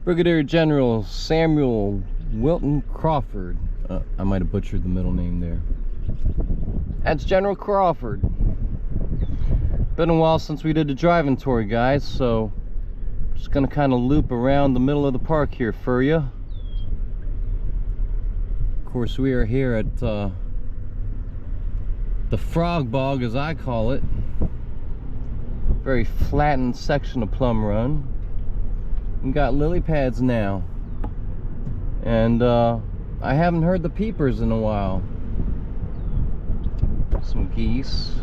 Brigadier General Samuel Wilton Crawford. I might have butchered the middle name there. That's General Crawford. Been a while since we did the driving tour, guys, so just gonna kind of loop around the middle of the park here for you. Of course, we are here at the Frog Bog, as I call it. Very flattened section of Plum Run. We got lily pads now, and I haven't heard the peepers in a while. Some geese.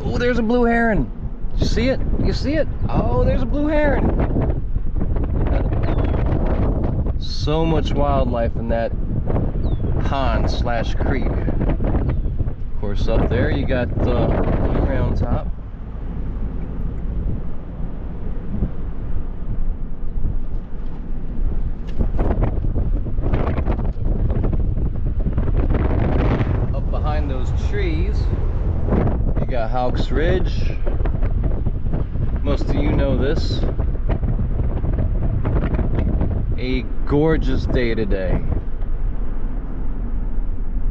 Oh, there's a blue heron. You see it? You see it? Oh, there's a blue heron. So much wildlife in that pond slash creek. Of course, up there you got the ground top. Trees, you got Hawks Ridge. Most of you know this. A gorgeous day today.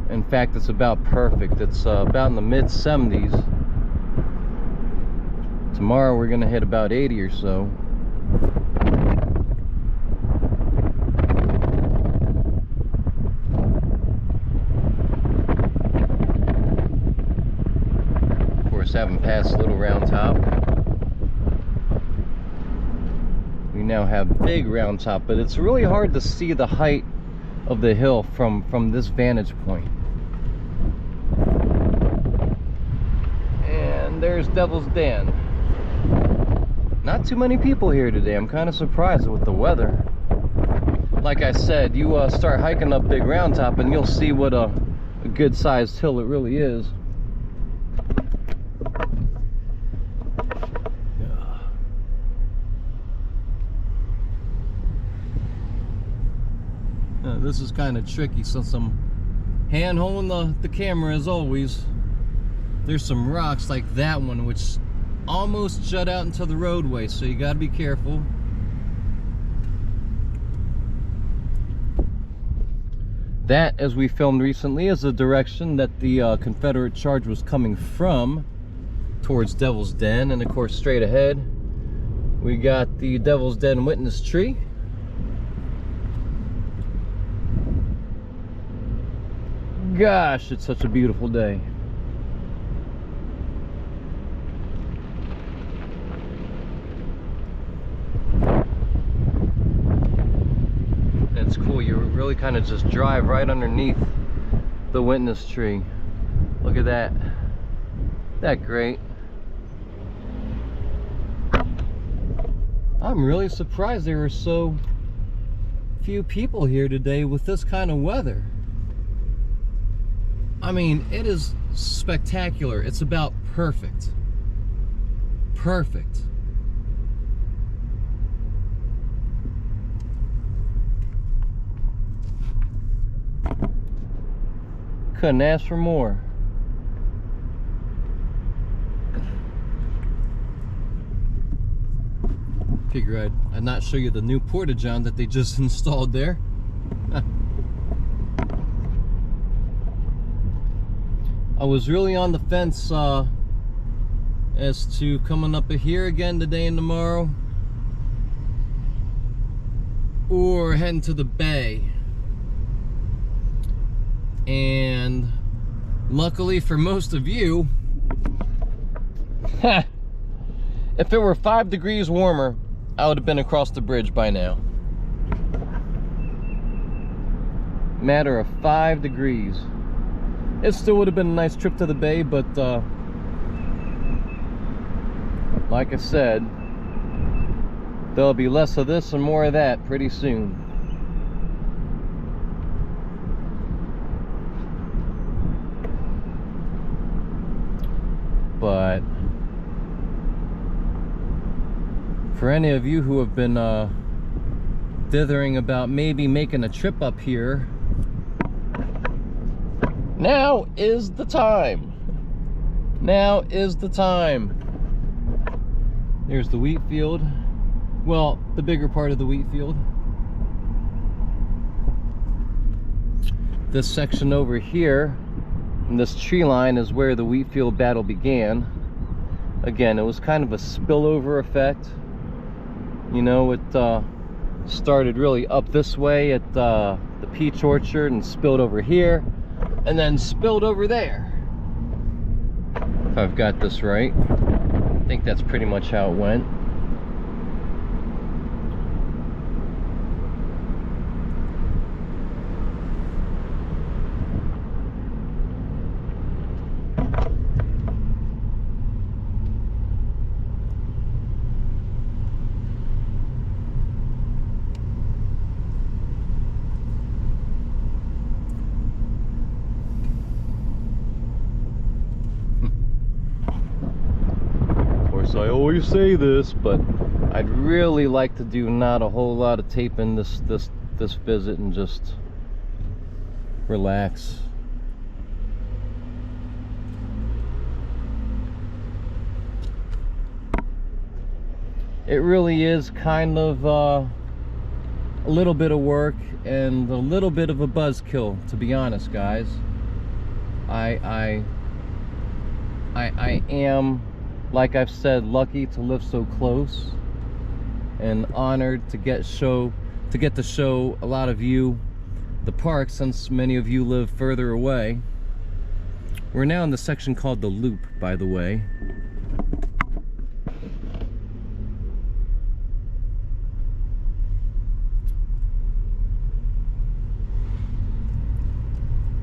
In fact, it's about perfect. It's about in the mid-70s. Tomorrow we're gonna hit about 80 or so. Haven't passed Little Round Top. We now have Big Round Top, but it's really hard to see the height of the hill from this vantage point. And there's Devil's Den. Not too many people here today. I'm kind of surprised with the weather. Like I said, you start hiking up Big Round Top and you'll see what a good sized hill it really is. This is kind of tricky since I'm hand-holding the camera as always. There's some rocks like that one which almost jut out into the roadway, so you got to be careful. That, as we filmed recently, is the direction that the Confederate charge was coming from, towards Devil's Den. And of course, straight ahead we got the Devil's Den witness tree. Gosh, it's such a beautiful day. It's cool. You really kind of just drive right underneath the witness tree. Look at that. That great. I'm really surprised there are so few people here today with this kind of weather. I mean, it is spectacular. It's about perfect. Perfect. Couldn't ask for more. Figure I'd not show you the new porta-john that they just installed there. I was really on the fence as to coming up here again today and tomorrow, or heading to the bay. And luckily for most of you, if it were 5 degrees warmer, I would have been across the bridge by now. Matter of 5 degrees. It still would have been a nice trip to the bay, but like I said, there'll be less of this and more of that pretty soon. But for any of you who have been dithering about maybe making a trip up here, Now is the time. Now is the time. There's the wheat field. Well, the bigger part of the wheat field. This section over here, and this tree line, is where the wheat field battle began. Again, it was kind of a spillover effect. You know, it started really up this way at the peach orchard and spilled over here and then spilled over there. If I've got this right, I think that's pretty much how it went. I always say this, but I'd really like to do not a whole lot of taping this visit and just relax. It really is kind of a little bit of work and a little bit of a buzzkill, to be honest, guys. I am, like I've said, lucky to live so close and honored to get to show a lot of you the park, since many of you live further away. We're now in the section called the Loop, by the way.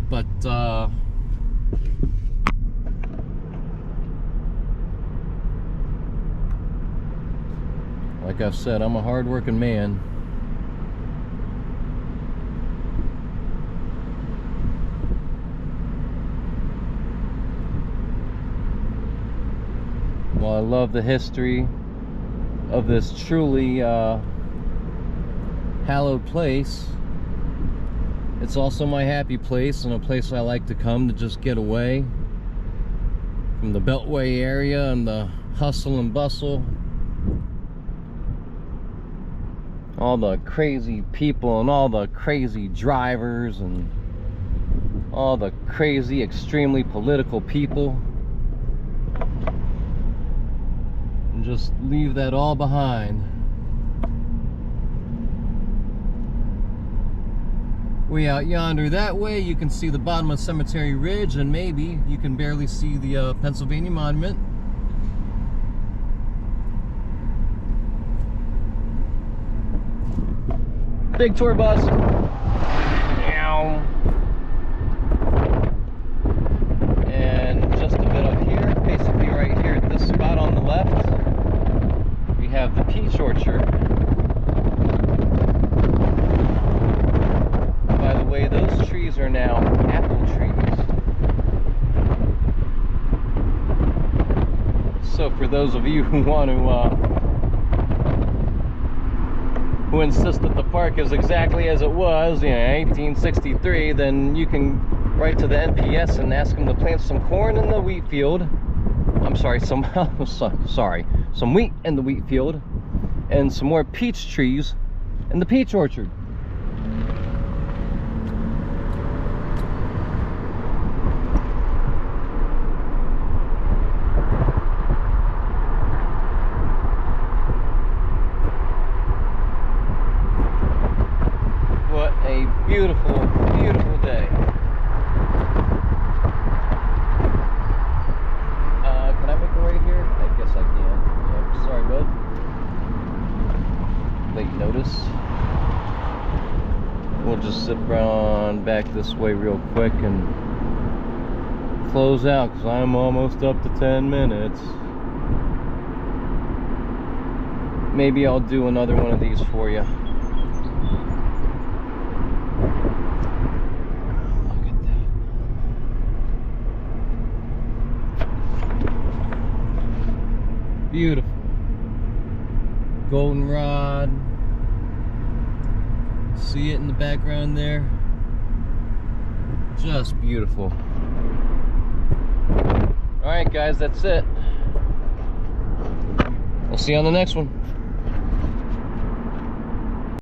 But like I've said, I'm a hard-working man. While I love the history of this truly hallowed place, it's also my happy place and a place I like to come to just get away from the Beltway area and the hustle and bustle. All the crazy people and all the crazy drivers and all the crazy, extremely political people. And just leave that all behind. Way out yonder that way, you can see the bottom of Cemetery Ridge, and maybe you can barely see the Pennsylvania Monument. Big tour bus. And just a bit up here, basically right here at this spot on the left, we have the peach orchard. By the way, those trees are now apple trees. So for those of you who want to who insist that the park is exactly as it was, you know, 1863, then you can write to the NPS and ask them to plant some corn in the wheat field. I'm sorry, some wheat in the wheat field and some more peach trees in the peach orchard. Beautiful, beautiful day. Can I make a right here? I guess I can. Yeah, sorry, bud. Late notice. We'll just zip around back this way real quick and close out, because I'm almost up to 10 minutes. Maybe I'll do another one of these for you. Beautiful. Goldenrod. See it in the background there? Just beautiful. Alright guys, that's it. We'll see you on the next one.